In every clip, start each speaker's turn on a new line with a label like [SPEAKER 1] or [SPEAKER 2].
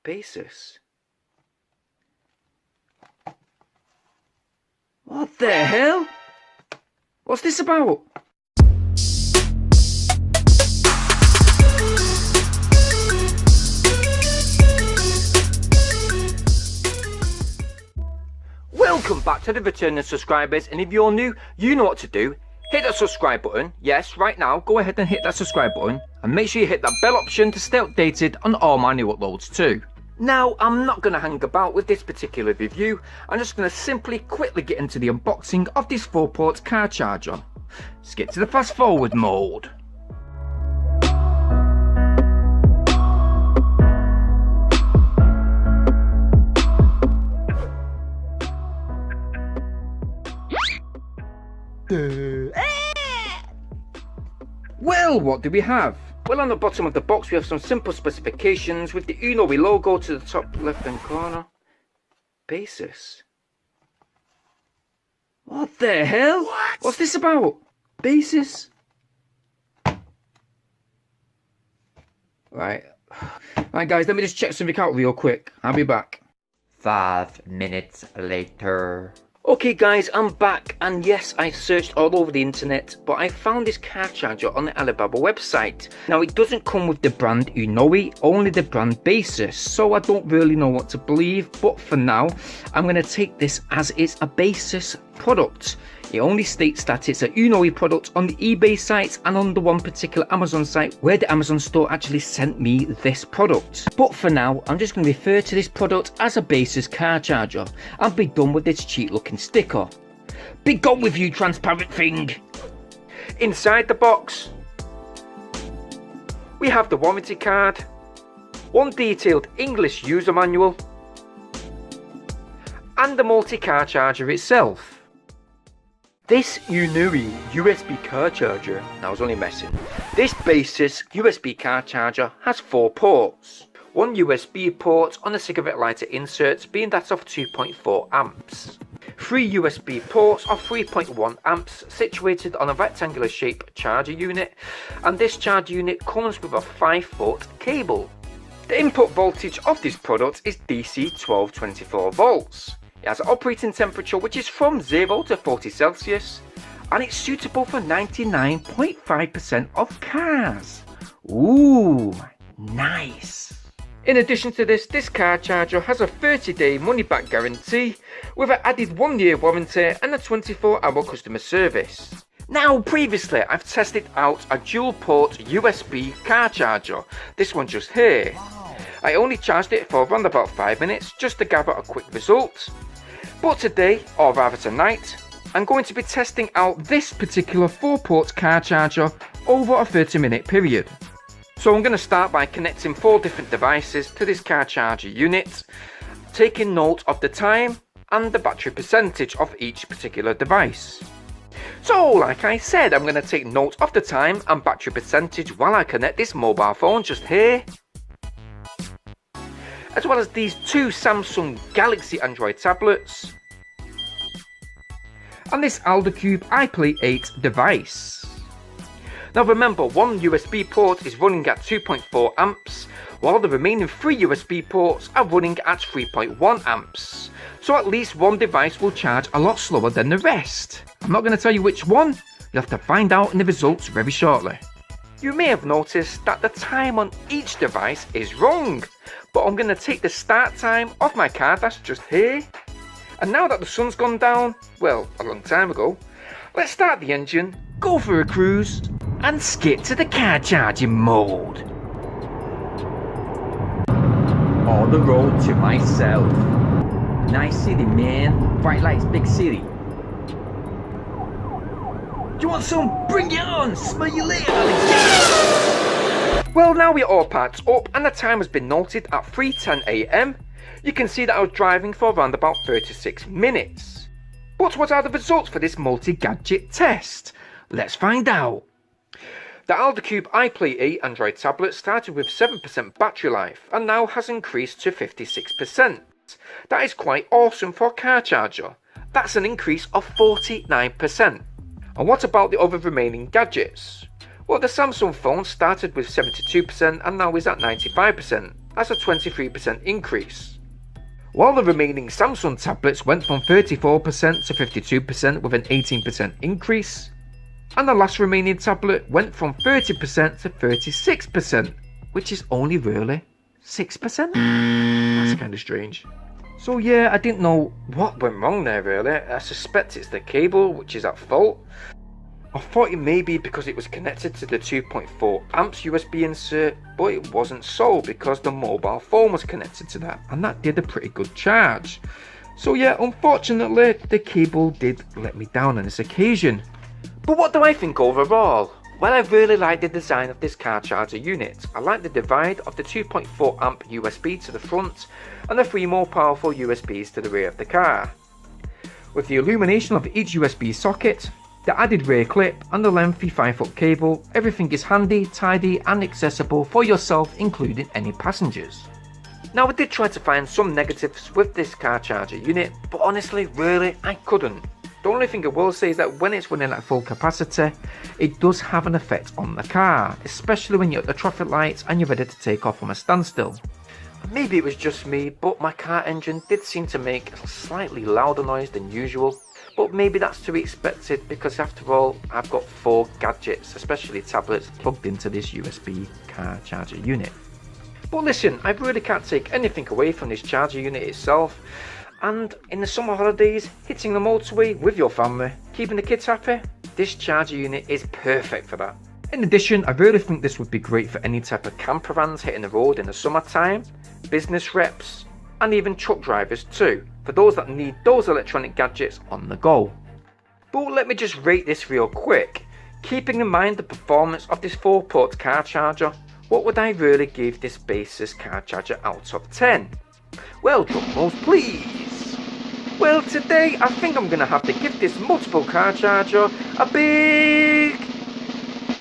[SPEAKER 1] Baseus. What the hell? What's this about? Welcome back to the returning subscribers, and if you're new, you know what to do. Hit that subscribe button. Yes, right now, go ahead and hit that subscribe button, and make sure you hit that bell option to stay updated on all my new uploads too. Now, I'm not going to hang about with this particular review. I'm just going to simply quickly get into the unboxing of this 4-port car charger. Let's get to the fast forward mode. Well, what do we have? Well, on the bottom of the box we have some simple specifications with the UNOOE logo to the top left hand corner. Baseus. What the hell? What's this about? Baseus? Right guys, let me just check something out real quick. I'll be back.
[SPEAKER 2] 5 minutes later.
[SPEAKER 1] Okay guys, I'm back, and yes, I searched all over the internet, but I found this car charger on the Alibaba website. Now, it doesn't come with the brand UNOOE, only the brand Baseus, so I don't really know what to believe, but for now, I'm going to take this as it's a Baseus product. It only states that it's a UNOOE product on the eBay site and on the one particular Amazon site where the Amazon store actually sent me this product. But for now, I'm just going to refer to this product as a Baseus car charger and be done with this cheap looking sticker. Be gone with you, transparent thing! Inside the box, we have the warranty card, one detailed English user manual, and the multi-car charger itself. This UNOOE USB car charger, I was only messing. This Baseus USB car charger has 4 ports. One USB port on the cigarette lighter insert being that of 2.4 amps. 3 USB ports of 3.1 amps situated on a rectangular shaped charger unit, and this charger unit comes with a 5-foot cable. The input voltage of this product is DC 1224 volts. It has an operating temperature which is from 0 to 40 Celsius, and it's suitable for 99.5% of cars. Ooh, nice. In addition to this, this car charger has a 30-day money-back guarantee with an added 1-year warranty and a 24-hour customer service. Now, previously I've tested out a dual-port USB car charger, this one just here. I only charged it for around about 5 minutes just to gather a quick result. But today, or rather tonight, I'm going to be testing out this particular 4-port car charger over a 30-minute period. So I'm going to start by connecting 4 different devices to this car charger unit, taking note of the time and the battery percentage of each particular device. So like I said, I'm going to take note of the time and battery percentage while I connect this mobile phone just here, as well as these 2 Samsung Galaxy Android tablets, and this AlderCube iPlay 8 device. Now remember, one USB port is running at 2.4 amps, while the remaining 3 USB ports are running at 3.1 amps. So at least one device will charge a lot slower than the rest. I'm not going to tell you which one, you'll have to find out in the results very shortly. You may have noticed that the time on each device is wrong, but I'm going to take the start time of my car that's just here. And now that the sun's gone down, well, a long time ago, let's start the engine, go for a cruise, and skip to the car charging mode.
[SPEAKER 2] On the road to myself. Nice city, man. Bright lights, big city.
[SPEAKER 1] Do you want some? Bring it on! Smell you later, Alexander! Well, now we're all packed up and the time has been noted at 3:10 AM. You can see that I was driving for around about 36 minutes. But what are the results for this multi-gadget test? Let's find out. The AlderCube iPlay 8 Android tablet started with 7% battery life and now has increased to 56%. That is quite awesome for a car charger. That's an increase of 49%. And what about the other remaining gadgets? Well, the Samsung phone started with 72% and now is at 95%. That's a 23% increase. While the remaining Samsung tablets went from 34% to 52% with an 18% increase, and the last remaining tablet went from 30% to 36%, which is only really 6%? That's kind of strange. So yeah, I didn't know what went wrong there really. I suspect it's the cable which is at fault. I thought it may be because it was connected to the 2.4 amps USB insert, but it wasn't so because the mobile phone was connected to that, and that did a pretty good charge. So yeah, unfortunately the cable did let me down on this occasion. But what do I think overall? Well, I really like the design of this car charger unit. I like the divide of the 2.4 amp USB to the front and the 3 more powerful USBs to the rear of the car. With the illumination of each USB socket, the added rear clip and the lengthy 5-foot cable, everything is handy, tidy and accessible for yourself, including any passengers. Now I did try to find some negatives with this car charger unit, but honestly really I couldn't. The only thing I will say is that when it's running at full capacity, it does have an effect on the car, especially when you're at the traffic lights and you're ready to take off from a standstill. Maybe it was just me, but my car engine did seem to make a slightly louder noise than usual, but maybe that's to be expected because after all, I've got 4 gadgets, especially tablets, plugged into this USB car charger unit. But listen, I really can't take anything away from this charger unit itself. And in the summer holidays, hitting the motorway with your family, keeping the kids happy, this charger unit is perfect for that. In addition, I really think this would be great for any type of camper vans hitting the road in the summertime, business reps, and even truck drivers too, for those that need those electronic gadgets on the go. But let me just rate this real quick. Keeping in mind the performance of this 4-port car charger, what would I really give this Baseus car charger out of 10? Well, drum rolls please! Well, today I think I'm going to have to give this multiple car charger a big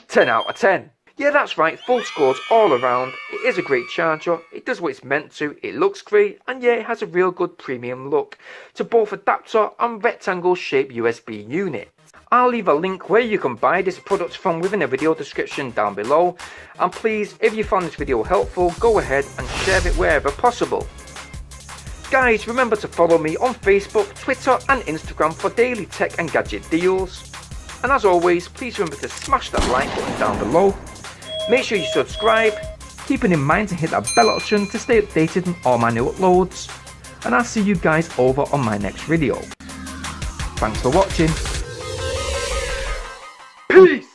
[SPEAKER 1] 10 out of 10. Yeah, that's right, full scores all around. It is a great charger, it does what it's meant to, it looks great, and yeah, it has a real good premium look to both adapter and rectangle shaped USB unit. I'll leave a link where you can buy this product from within the video description down below, and please, if you found this video helpful, go ahead and share it wherever possible. Guys, remember to follow me on Facebook, Twitter and Instagram for daily tech and gadget deals. And as always, please remember to smash that like button down below. Make sure you subscribe, keeping in mind to hit that bell option to stay updated on all my new uploads. And I'll see you guys over on my next video. Thanks for watching. Peace!